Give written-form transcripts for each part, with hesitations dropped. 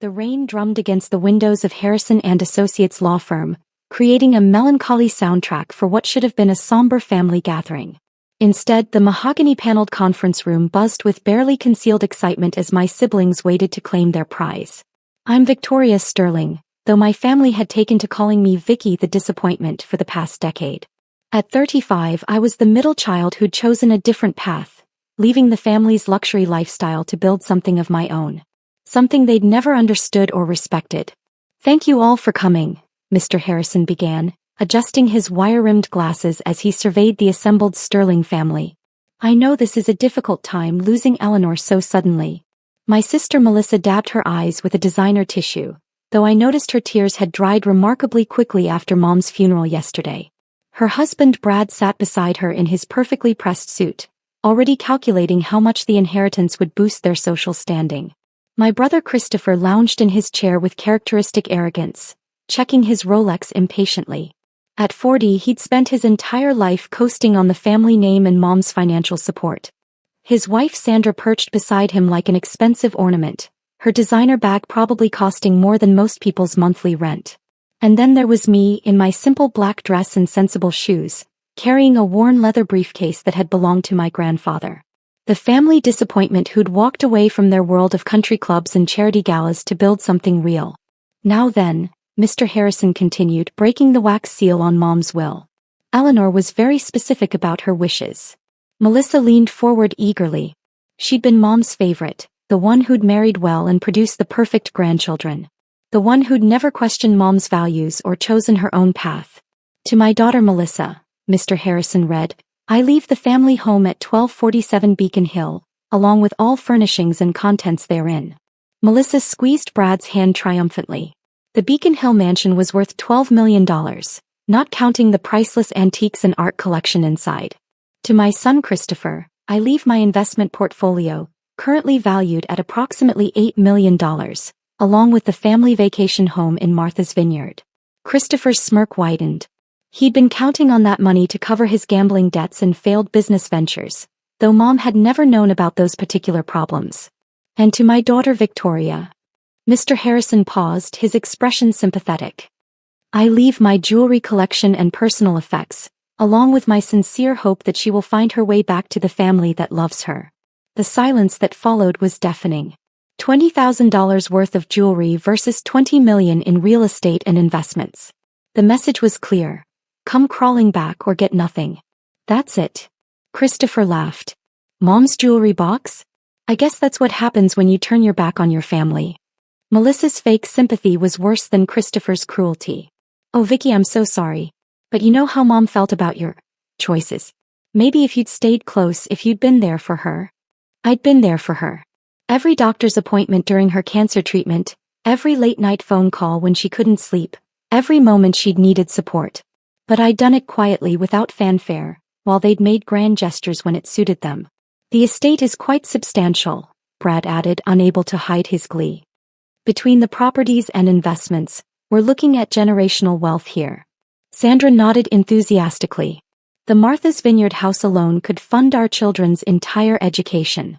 The rain drummed against the windows of Harrison and Associates law firm, creating a melancholy soundtrack for what should have been a somber family gathering. Instead, the mahogany-paneled conference room buzzed with barely concealed excitement as my siblings waited to claim their prize. I'm Victoria Sterling, though my family had taken to calling me Vicky the Disappointment for the past decade. At 35, I was the middle child who'd chosen a different path, leaving the family's luxury lifestyle to build something of my own. Something they'd never understood or respected. "Thank you all for coming," Mr. Harrison began, adjusting his wire-rimmed glasses as he surveyed the assembled Sterling family. "I know this is a difficult time losing Eleanor so suddenly." My sister Melissa dabbed her eyes with a designer tissue, though I noticed her tears had dried remarkably quickly after Mom's funeral yesterday. Her husband Brad sat beside her in his perfectly pressed suit, already calculating how much the inheritance would boost their social standing. My brother Christopher lounged in his chair with characteristic arrogance, checking his Rolex impatiently. At 40, he'd spent his entire life coasting on the family name and Mom's financial support. His wife Sandra perched beside him like an expensive ornament, her designer bag probably costing more than most people's monthly rent. And then there was me in my simple black dress and sensible shoes, carrying a worn leather briefcase that had belonged to my grandfather. The family disappointment who'd walked away from their world of country clubs and charity galas to build something real. "Now then," Mr. Harrison continued, breaking the wax seal on Mom's will. "Eleanor was very specific about her wishes." Melissa leaned forward eagerly. She'd been Mom's favorite, the one who'd married well and produced the perfect grandchildren. The one who'd never questioned Mom's values or chosen her own path. "To my daughter Melissa," Mr. Harrison read, "I leave the family home at 1247 Beacon Hill, along with all furnishings and contents therein." Melissa squeezed Brad's hand triumphantly. The Beacon Hill mansion was worth $12 million, not counting the priceless antiques and art collection inside. "To my son Christopher, I leave my investment portfolio, currently valued at approximately $8 million, along with the family vacation home in Martha's Vineyard." Christopher's smirk widened. He'd been counting on that money to cover his gambling debts and failed business ventures, though Mom had never known about those particular problems. "And to my daughter Victoria." Mr. Harrison paused, his expression sympathetic. "I leave my jewelry collection and personal effects, along with my sincere hope that she will find her way back to the family that loves her." The silence that followed was deafening. $20,000 worth of jewelry versus $20 million in real estate and investments. The message was clear. Come crawling back or get nothing. "That's it." Christopher laughed. "Mom's jewelry box? I guess that's what happens when you turn your back on your family." Melissa's fake sympathy was worse than Christopher's cruelty. "Oh Vicky, I'm so sorry. But you know how Mom felt about your choices. Maybe if you'd stayed close, if you'd been there for her." "I'd been there for her. Every doctor's appointment during her cancer treatment, every late-night phone call when she couldn't sleep, every moment she'd needed support. But I'd done it quietly without fanfare, while they'd made grand gestures when it suited them." "The estate is quite substantial," Brad added, unable to hide his glee. "Between the properties and investments, we're looking at generational wealth here." Sandra nodded enthusiastically. "The Martha's Vineyard house alone could fund our children's entire education."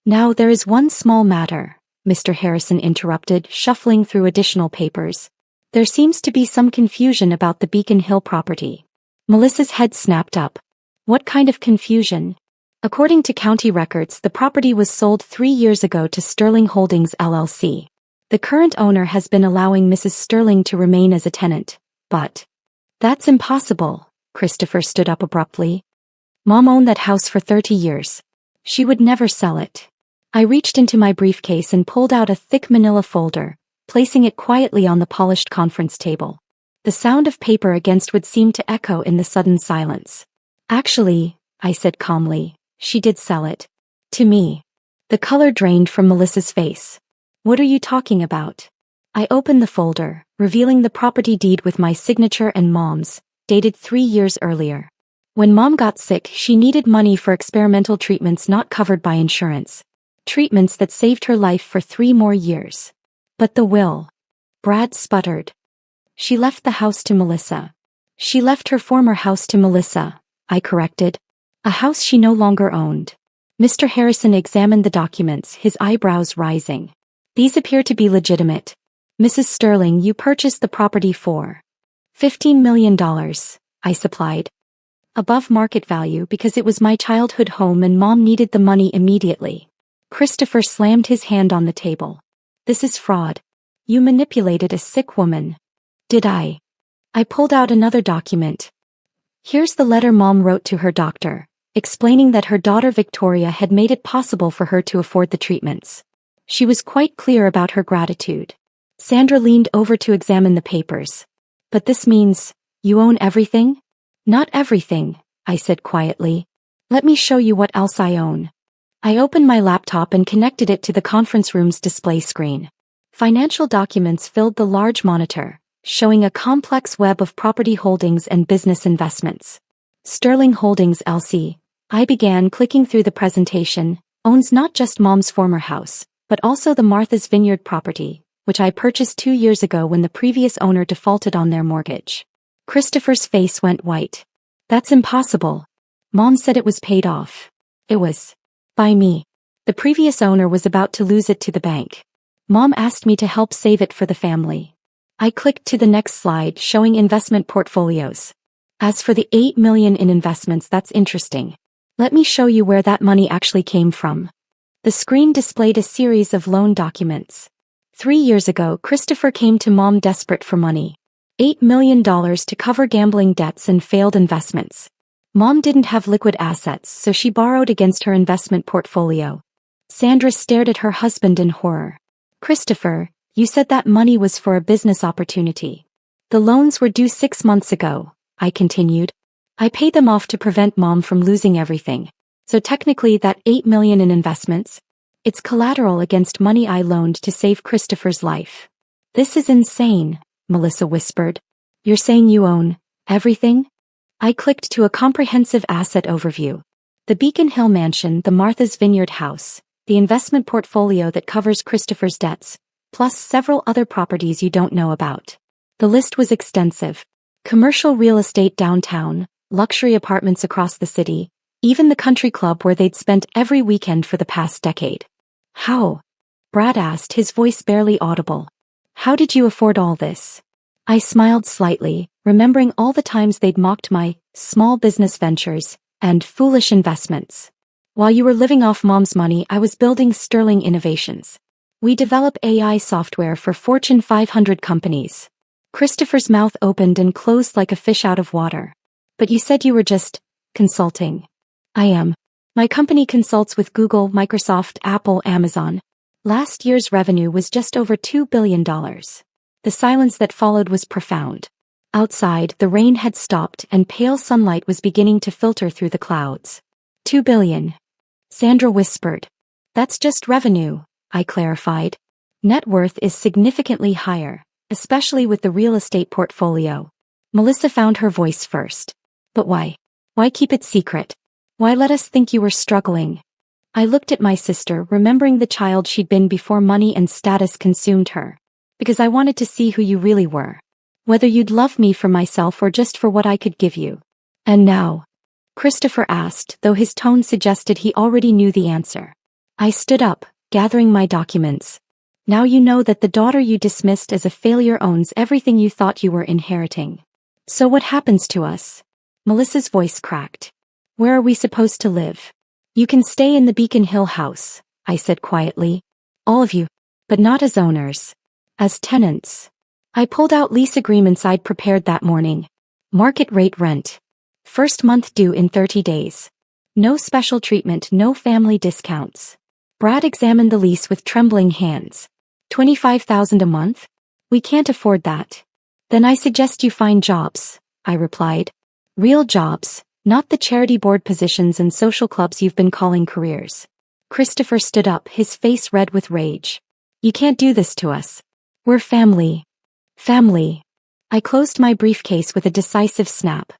"Now there is one small matter," Mr. Harrison interrupted, shuffling through additional papers. "There seems to be some confusion about the Beacon Hill property." Melissa's head snapped up. "What kind of confusion?" "According to county records, the property was sold 3 years ago to Sterling Holdings LLC. The current owner has been allowing Mrs. Sterling to remain as a tenant, but..." "That's impossible," Christopher stood up abruptly. "Mom owned that house for 30 years. She would never sell it." I reached into my briefcase and pulled out a thick manila folder, placing it quietly on the polished conference table. The sound of paper against wood seemed to echo in the sudden silence. "Actually," I said calmly, "she did sell it. To me." The color drained from Melissa's face. "What are you talking about?" I opened the folder, revealing the property deed with my signature and Mom's, dated 3 years earlier. When Mom got sick, she needed money for experimental treatments not covered by insurance. Treatments that saved her life for 3 more years. "But the will..." Brad sputtered. "She left the house to Melissa." "She left her former house to Melissa," I corrected. "A house she no longer owned." Mr. Harrison examined the documents, his eyebrows rising. These appear to be legitimate. Mrs. Sterling, you purchased the property for $15 million, I supplied. Above market value because it was my childhood home and Mom needed the money immediately. Christopher slammed his hand on the table. This is fraud. You manipulated a sick woman. Did I? I pulled out another document. Here's the letter Mom wrote to her doctor, explaining that her daughter Victoria had made it possible for her to afford the treatments. She was quite clear about her gratitude. Sandra leaned over to examine the papers. But this means, you own everything? Not everything, I said quietly. Let me show you what else I own. I opened my laptop and connected it to the conference room's display screen. Financial documents filled the large monitor, showing a complex web of property holdings and business investments. Sterling Holdings LC, I began clicking through the presentation, owns not just Mom's former house, but also the Martha's Vineyard property, which I purchased 2 years ago when the previous owner defaulted on their mortgage. Christopher's face went white. That's impossible. Mom said it was paid off. It was. By me. The previous owner was about to lose it to the bank. Mom asked me to help save it for the family. I clicked to the next slide showing investment portfolios. As for the $8 million in investments, that's interesting. Let me show you where that money actually came from. The screen displayed a series of loan documents. 3 years ago, Christopher came to Mom desperate for money. $8 million to cover gambling debts and failed investments. Mom didn't have liquid assets, so she borrowed against her investment portfolio. Sandra stared at her husband in horror. Christopher, you said that money was for a business opportunity. The loans were due 6 months ago, I continued. I paid them off to prevent Mom from losing everything. So technically that $8 million in investments, it's collateral against money I loaned to save Christopher's life. This is insane, Melissa whispered. You're saying you own everything? I clicked to a comprehensive asset overview. The Beacon Hill Mansion, the Martha's Vineyard house, the investment portfolio that covers Christopher's debts, plus several other properties you don't know about. The list was extensive. Commercial real estate downtown, luxury apartments across the city, even the country club where they'd spent every weekend for the past decade. How? Brad asked, his voice barely audible. How did you afford all this? I smiled slightly, remembering all the times they'd mocked my small business ventures and foolish investments. While you were living off Mom's money, I was building Sterling Innovations. We develop AI software for Fortune 500 companies. Christopher's mouth opened and closed like a fish out of water. But you said you were just consulting. I am. My company consults with Google, Microsoft, Apple, Amazon. Last year's revenue was just over $2 billion. The silence that followed was profound. Outside, the rain had stopped and pale sunlight was beginning to filter through the clouds. $2 billion. Sandra whispered. That's just revenue, I clarified. Net worth is significantly higher, especially with the real estate portfolio. Melissa found her voice first. But why? Why keep it secret? Why let us think you were struggling? I looked at my sister, remembering the child she'd been before money and status consumed her. Because I wanted to see who you really were. Whether you'd love me for myself or just for what I could give you. And now? Christopher asked, though his tone suggested he already knew the answer. I stood up, gathering my documents. Now you know that the daughter you dismissed as a failure owns everything you thought you were inheriting. So what happens to us? Melissa's voice cracked. Where are we supposed to live? You can stay in the Beacon Hill house, I said quietly. All of you. But not as owners. As tenants. I pulled out lease agreements I'd prepared that morning. Market rate rent. First month due in 30 days. No special treatment, no family discounts. Brad examined the lease with trembling hands. $25,000 a month? We can't afford that. Then I suggest you find jobs, I replied. Real jobs, not the charity board positions and social clubs you've been calling careers. Christopher stood up, his face red with rage. You can't do this to us. We're family. Family. I closed my briefcase with a decisive snap.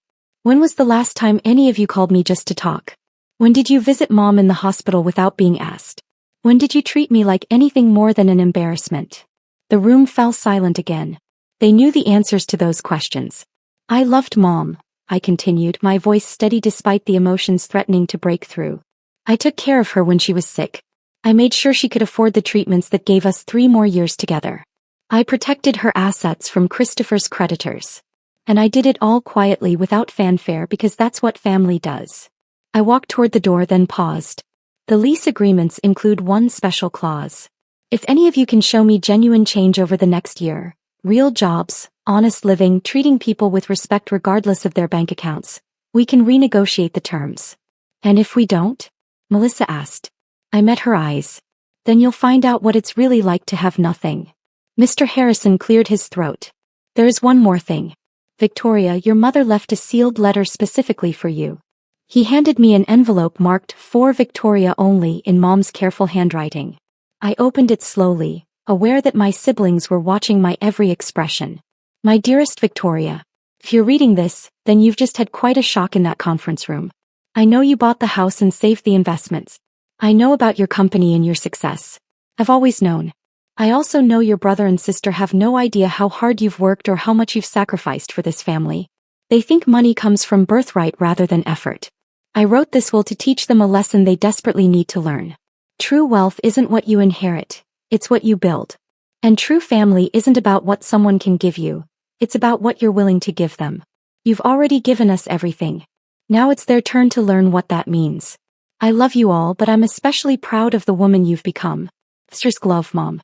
When was the last time any of you called me just to talk? When did you visit Mom in the hospital without being asked? When did you treat me like anything more than an embarrassment? The room fell silent again. They knew the answers to those questions. I loved Mom, I continued, my voice steady despite the emotions threatening to break through. I took care of her when she was sick. I made sure she could afford the treatments that gave us 3 more years together. I protected her assets from Christopher's creditors. And I did it all quietly without fanfare because that's what family does. I walked toward the door then paused. The lease agreements include one special clause. If any of you can show me genuine change over the next year, real jobs, honest living, treating people with respect regardless of their bank accounts, we can renegotiate the terms. And if we don't? Melissa asked. I met her eyes. Then you'll find out what it's really like to have nothing. Mr. Harrison cleared his throat. There is one more thing. Victoria, your mother left a sealed letter specifically for you. He handed me an envelope marked "For Victoria Only" in Mom's careful handwriting. I opened it slowly, aware that my siblings were watching my every expression. My dearest Victoria, if you're reading this, then you've just had quite a shock in that conference room. I know you bought the house and saved the investments. I know about your company and your success. I've always known. I also know your brother and sister have no idea how hard you've worked or how much you've sacrificed for this family. They think money comes from birthright rather than effort. I wrote this will to teach them a lesson they desperately need to learn. True wealth isn't what you inherit, it's what you build. And true family isn't about what someone can give you, it's about what you're willing to give them. You've already given us everything. Now it's their turn to learn what that means. I love you all, but I'm especially proud of the woman you've become. Sister's glove, Mom.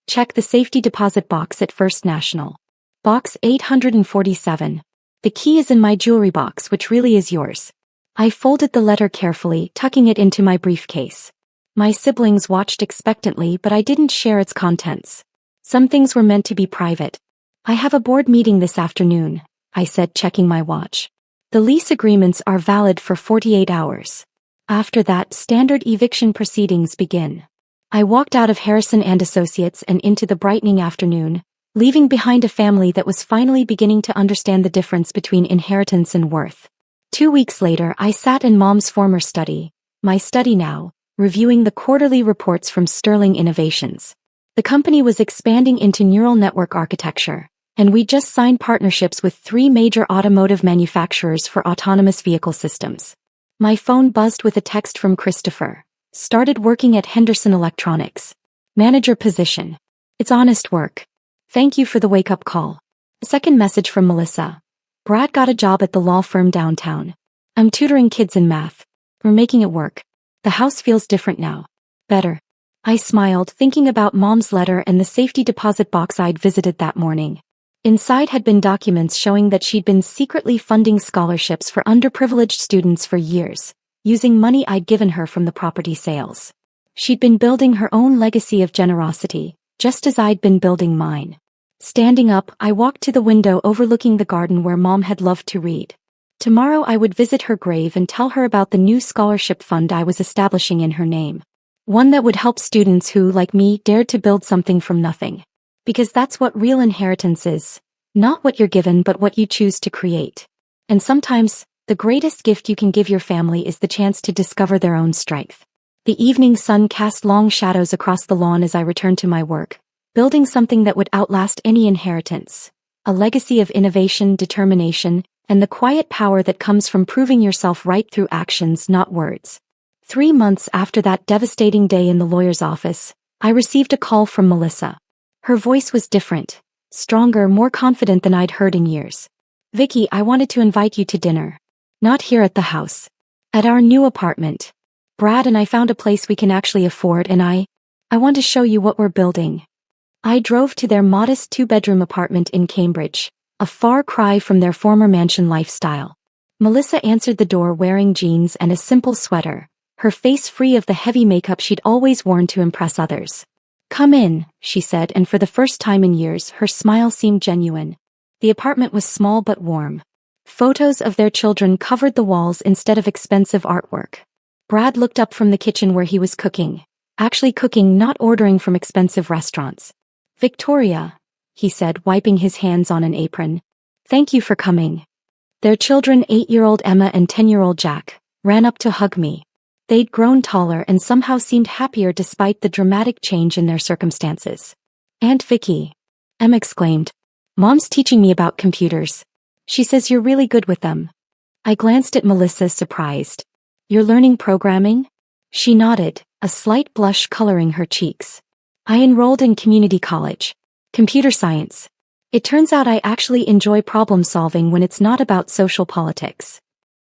Check the safety deposit box at First National. Box 847. The key is in my jewelry box, which really is yours. I folded the letter carefully, tucking it into my briefcase. My siblings watched expectantly, but I didn't share its contents. Some things were meant to be private. I have a board meeting this afternoon, I said, checking my watch. The lease agreements are valid for 48 hours. After that, standard eviction proceedings begin. I walked out of Harrison and Associates and into the brightening afternoon, leaving behind a family that was finally beginning to understand the difference between inheritance and worth. 2 weeks later, I sat in Mom's former study, my study now, reviewing the quarterly reports from Sterling Innovations. The company was expanding into neural network architecture, and we just signed partnerships with 3 major automotive manufacturers for autonomous vehicle systems. My phone buzzed with a text from Christopher. Started working at Henderson Electronics. Manager position. It's honest work. Thank you for the wake-up call. A second message from Melissa. Brad got a job at the law firm downtown. I'm tutoring kids in math. We're making it work. The house feels different now. Better. I smiled, thinking about Mom's letter and the safety deposit box I'd visited that morning. Inside had been documents showing that she'd been secretly funding scholarships for underprivileged students for years, using money I'd given her from the property sales. She'd been building her own legacy of generosity, just as I'd been building mine. Standing up, I walked to the window overlooking the garden where Mom had loved to read. Tomorrow I would visit her grave and tell her about the new scholarship fund I was establishing in her name. One that would help students who, like me, dared to build something from nothing. Because that's what real inheritance is. Not what you're given, but what you choose to create. And sometimes, the greatest gift you can give your family is the chance to discover their own strength. The evening sun cast long shadows across the lawn as I returned to my work, building something that would outlast any inheritance. A legacy of innovation, determination, and the quiet power that comes from proving yourself right through actions, not words. 3 months after that devastating day in the lawyer's office, I received a call from Melissa. Her voice was different, stronger, more confident than I'd heard in years. Vicky, I wanted to invite you to dinner. Not here at the house. At our new apartment. Brad and I found a place we can actually afford, and I want to show you what we're building. I drove to their modest 2-bedroom apartment in Cambridge, a far cry from their former mansion lifestyle. Melissa answered the door wearing jeans and a simple sweater, her face free of the heavy makeup she'd always worn to impress others. Come in, she said, and for the first time in years, her smile seemed genuine. The apartment was small but warm. Photos of their children covered the walls instead of expensive artwork. Brad looked up from the kitchen where he was cooking. Actually cooking, not ordering from expensive restaurants. Victoria, he said, wiping his hands on an apron. Thank you for coming. Their children, 8-year-old Emma and 10-year-old Jack, ran up to hug me. They'd grown taller and somehow seemed happier despite the dramatic change in their circumstances. Aunt Vicky, Emma exclaimed. Mom's teaching me about computers. She says you're really good with them. I glanced at Melissa, surprised. You're learning programming? She nodded, a slight blush coloring her cheeks. I enrolled in community college. Computer science. It turns out I actually enjoy problem solving when it's not about social politics.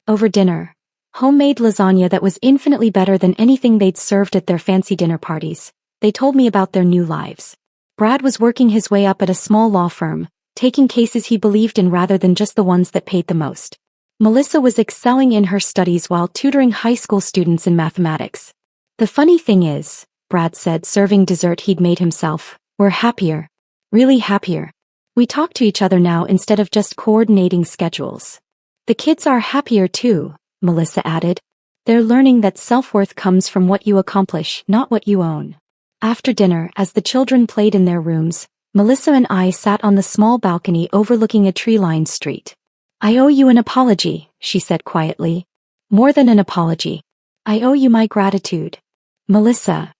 Over dinner. Homemade lasagna that was infinitely better than anything they'd served at their fancy dinner parties. They told me about their new lives. Brad was working his way up at a small law firm, taking cases he believed in rather than just the ones that paid the most. Melissa was excelling in her studies while tutoring high school students in mathematics. The funny thing is, Brad said, serving dessert he'd made himself, we're happier. Really happier. We talk to each other now instead of just coordinating schedules. The kids are happier too, Melissa added. They're learning that self-worth comes from what you accomplish, not what you own. After dinner, as the children played in their rooms, Melissa and I sat on the small balcony overlooking a tree-lined street. I owe you an apology, she said quietly. More than an apology. I owe you my gratitude. Melissa.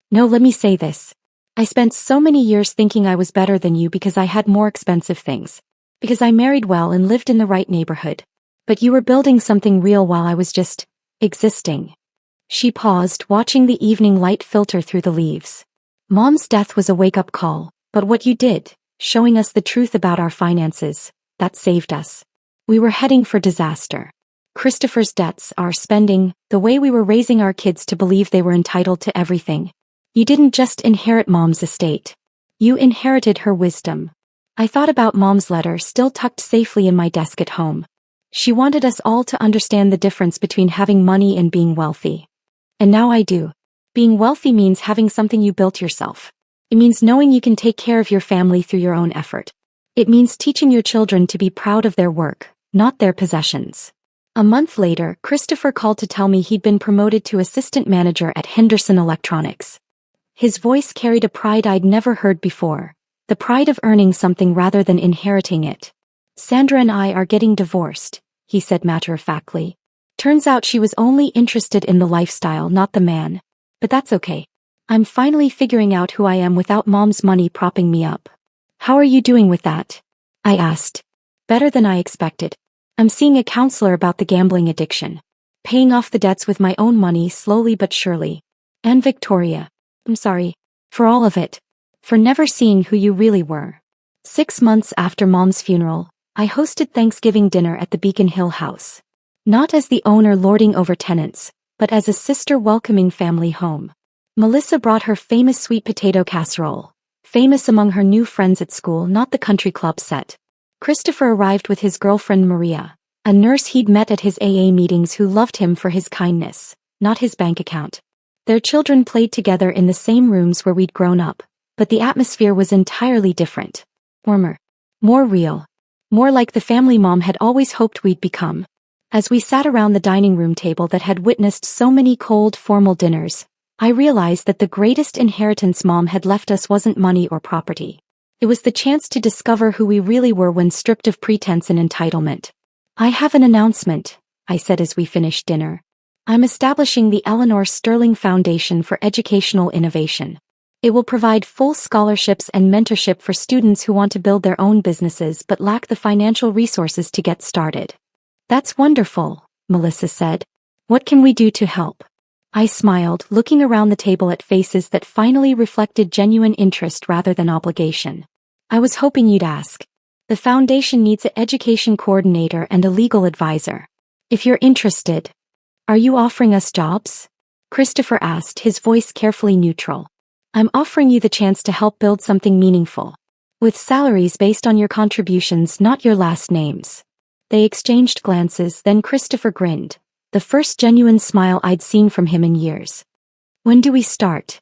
No, let me say this. I spent so many years thinking I was better than you because I had more expensive things. Because I married well and lived in the right neighborhood. But you were building something real while I was just existing. She paused, watching the evening light filter through the leaves. Mom's death was a wake-up call, but what you did, showing us the truth about our finances, that saved us. We were heading for disaster. Christopher's debts, our spending, the way we were raising our kids to believe they were entitled to everything. You didn't just inherit Mom's estate. You inherited her wisdom. I thought about Mom's letter still tucked safely in my desk at home. She wanted us all to understand the difference between having money and being wealthy. And now I do. Being wealthy means having something you built yourself. It means knowing you can take care of your family through your own effort. It means teaching your children to be proud of their work, not their possessions. A month later, Christopher called to tell me he'd been promoted to assistant manager at Henderson Electronics. His voice carried a pride I'd never heard before, the pride of earning something rather than inheriting it. Sandra and I are getting divorced, he said matter-of-factly. Turns out she was only interested in the lifestyle, not the man. But that's okay. I'm finally figuring out who I am without Mom's money propping me up. How are you doing with that? I asked. Better than I expected. I'm seeing a counselor about the gambling addiction. Paying off the debts with my own money slowly but surely. And Victoria. I'm sorry. For all of it. For never seeing who you really were. 6 months after Mom's funeral, I hosted Thanksgiving dinner at the Beacon Hill house. Not as the owner lording over tenants, but as a sister welcoming family home. Melissa brought her famous sweet potato casserole. Famous among her new friends at school, not the country club set. Christopher arrived with his girlfriend Maria, a nurse he'd met at his AA meetings who loved him for his kindness, not his bank account. Their children played together in the same rooms where we'd grown up, but the atmosphere was entirely different. Warmer. More real. More like the family Mom had always hoped we'd become. As we sat around the dining room table that had witnessed so many cold, formal dinners, I realized that the greatest inheritance Mom had left us wasn't money or property. It was the chance to discover who we really were when stripped of pretense and entitlement. I have an announcement, I said as we finished dinner. I'm establishing the Eleanor Sterling Foundation for Educational Innovation. It will provide full scholarships and mentorship for students who want to build their own businesses but lack the financial resources to get started. That's wonderful, Melissa said. What can we do to help? I smiled, looking around the table at faces that finally reflected genuine interest rather than obligation. I was hoping you'd ask. The foundation needs an education coordinator and a legal advisor. If you're interested. Are you offering us jobs? Christopher asked, his voice carefully neutral. I'm offering you the chance to help build something meaningful. With salaries based on your contributions, not your last names. They exchanged glances, then Christopher grinned, the first genuine smile I'd seen from him in years. When do we start?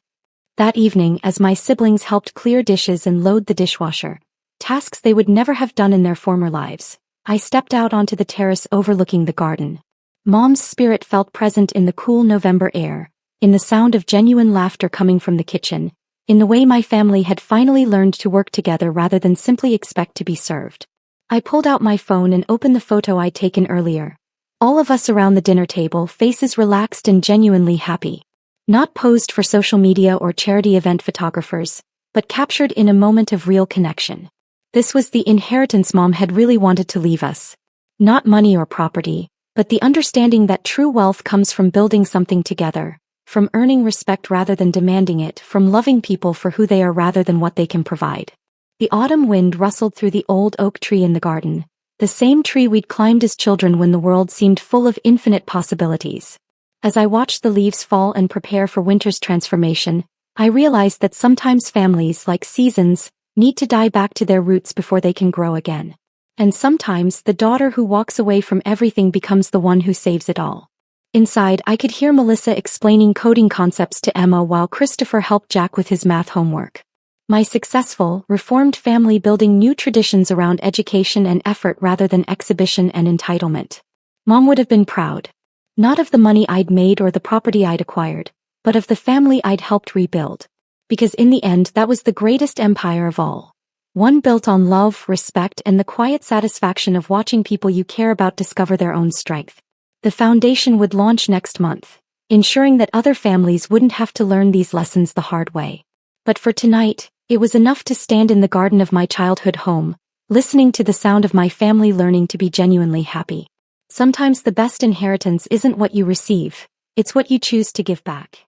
That evening, as my siblings helped clear dishes and load the dishwasher, tasks they would never have done in their former lives, I stepped out onto the terrace overlooking the garden. Mom's spirit felt present in the cool November air, in the sound of genuine laughter coming from the kitchen, in the way my family had finally learned to work together rather than simply expect to be served. I pulled out my phone and opened the photo I'd taken earlier. All of us around the dinner table, faces relaxed and genuinely happy. Not posed for social media or charity event photographers, but captured in a moment of real connection. This was the inheritance Mom had really wanted to leave us. Not money or property, but the understanding that true wealth comes from building something together, from earning respect rather than demanding it, from loving people for who they are rather than what they can provide. The autumn wind rustled through the old oak tree in the garden, the same tree we'd climbed as children when the world seemed full of infinite possibilities. As I watched the leaves fall and prepare for winter's transformation, I realized that sometimes families, like seasons, need to die back to their roots before they can grow again. And sometimes the daughter who walks away from everything becomes the one who saves it all. Inside, I could hear Melissa explaining coding concepts to Emma while Christopher helped Jack with his math homework. My successful, reformed family building new traditions around education and effort rather than exhibition and entitlement. Mom would have been proud. Not of the money I'd made or the property I'd acquired, but of the family I'd helped rebuild. Because in the end, that was the greatest empire of all. One built on love, respect, and the quiet satisfaction of watching people you care about discover their own strength. The foundation would launch next month, ensuring that other families wouldn't have to learn these lessons the hard way. But for tonight, it was enough to stand in the garden of my childhood home, listening to the sound of my family learning to be genuinely happy. Sometimes the best inheritance isn't what you receive, it's what you choose to give back.